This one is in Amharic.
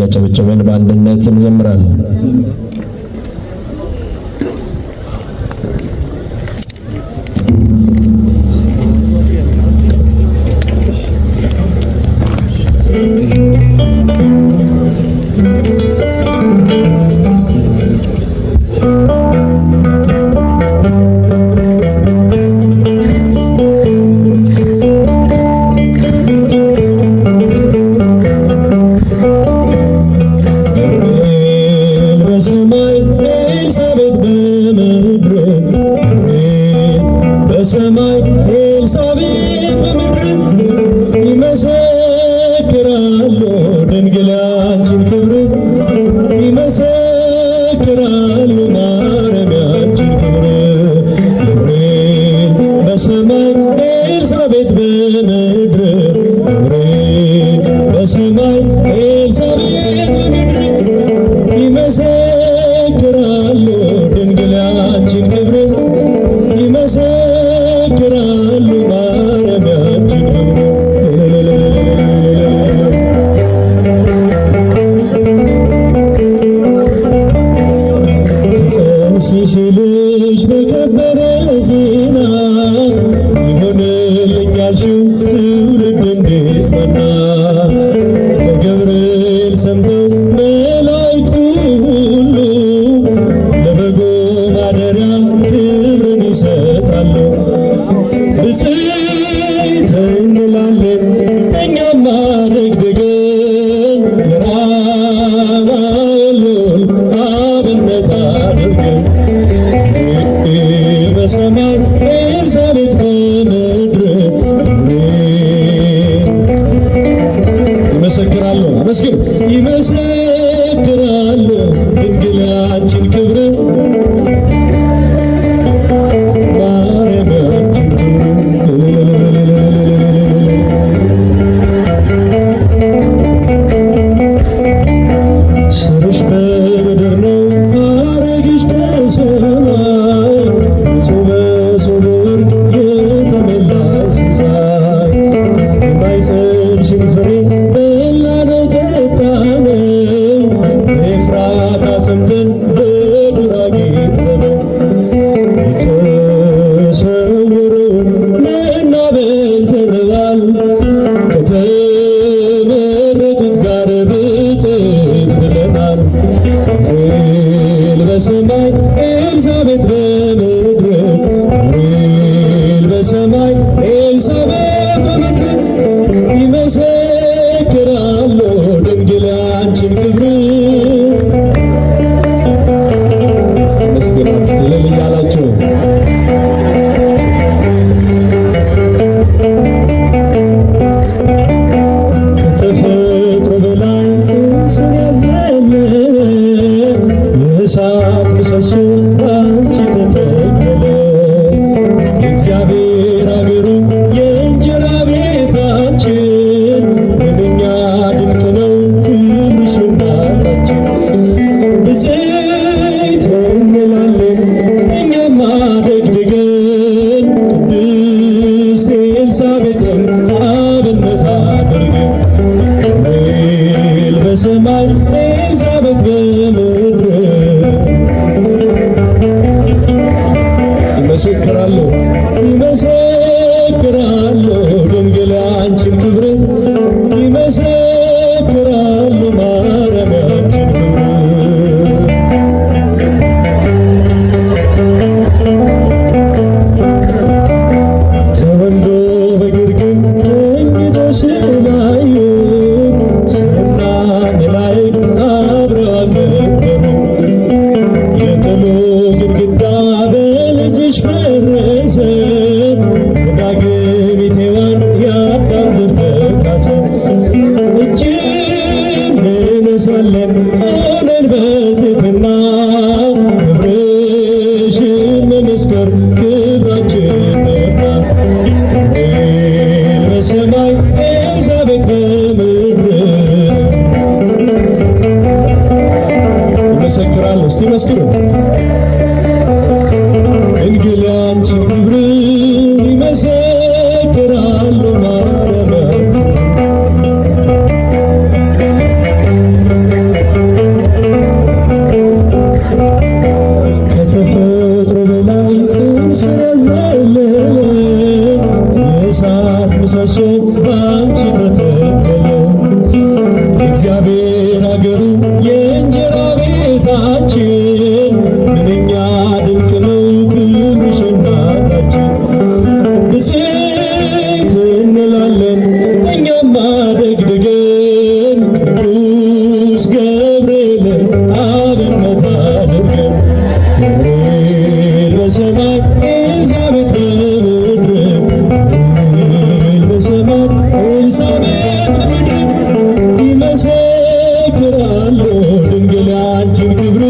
እያጨበጨበን በአንድነት እንዘምራለን። በሰማይ ኤልሳቤጥ በምድር ይመሰክራሉ ድንግል ያንቺን ክብር ይመሰክራሉ ማርያም ያንቺን ክብር ገብርኤል በሰማይ ኤልሳቤጥ በምድር ገብርኤል በሰማይ ኤልሳቤጥ በምድር ይመሰክራሉ ድንግል ያንቺን ክብር ይመሰክራሉ ማርያም ያንቺን ክብር ትጸንሺልሽ በከበረ ዜና ይሆንልኝ ያልሽው ትውልድ እንዲጽናና ከገብርኤል ሰምተው መላእክቱ ሁሉ ለበጉ ማደሪያ ክብርን ይሰጣሉ። ብፅዕት እንላለን እኛም አደግድገን የራማውን ልዑል አብነት አድርገን ገብርኤል በሰማይ ኤልሳቤጥ በምድር ገብርኤል ይመሰክራሉ። አመስግኑ። ይመሰክራሉ ድንግል ያንቺን ክብር ማርያም ያንቺን ክብር ስርሽ በምድር ነው ሐረግሽ ከሰማይ ንጹሕ መሶበ ወርቅ የተመላሽ ሲሳይ የማኅፀንሽን ፍሬ በላነው ጠጣነው በኤፍራታ ሰምተን በዱር አግኝተነው የተሰወረውን መና በልተነዋል ከተመረጡት ጋር ብፅዕት ብለናል። ገብርኤል በሰማይ ኤልሳቤጥ በምድር ገብርኤል በሰማይ ኤልሳቤጥ በምድር ይመሰክራሉ ድንግል ያንቺን ክብር መስገናት እልል እያላችሁ ከተፈጥሮ በላይ ጽንስን ያዘለ የእሳት ምሰሶ ባንቺ ተተከለ የእግዚአብሔር አገሩ የእንጀራ ቤታችን ምንኛ ድንቅ ነው ክብርሽ እናታችን። ብፅዕት እንላለን እኛም አደግድገን ቅድስት ኤልሳቤጥን አብነት አድርገን ገብርኤል በሰማይ ኤልሳቤጥ በምድር ይመሰክራሉ ይመሰክራሉ ድንግል ያንቺን ክብር ይመሰክራሉ ማርያም ያንቺን ክብር ተወልዶ በግርግም ተኝቶ ስላዩት ሰውና መላእክት አብረው አከበሩት። የጥሉ ግድግዳ በልጅሽ ፈረሰ በዳግሚት ሔዋን የአዳም ዘር ተካሰ። እጅን እንነሳለን ሆነን በትሕትና ክብርሽን መመስከር ክብራችን ነውና ገብርኤል በሰማይ ኤልሳቤጥ በምድር ይመሰክራሉ። እስቲ መስክሩ። ድንግል ያንቺን ክብር ይመሰክራሉ ማርያም ያንቺን እዘምራለሁ ድንግል አንቺን ክብር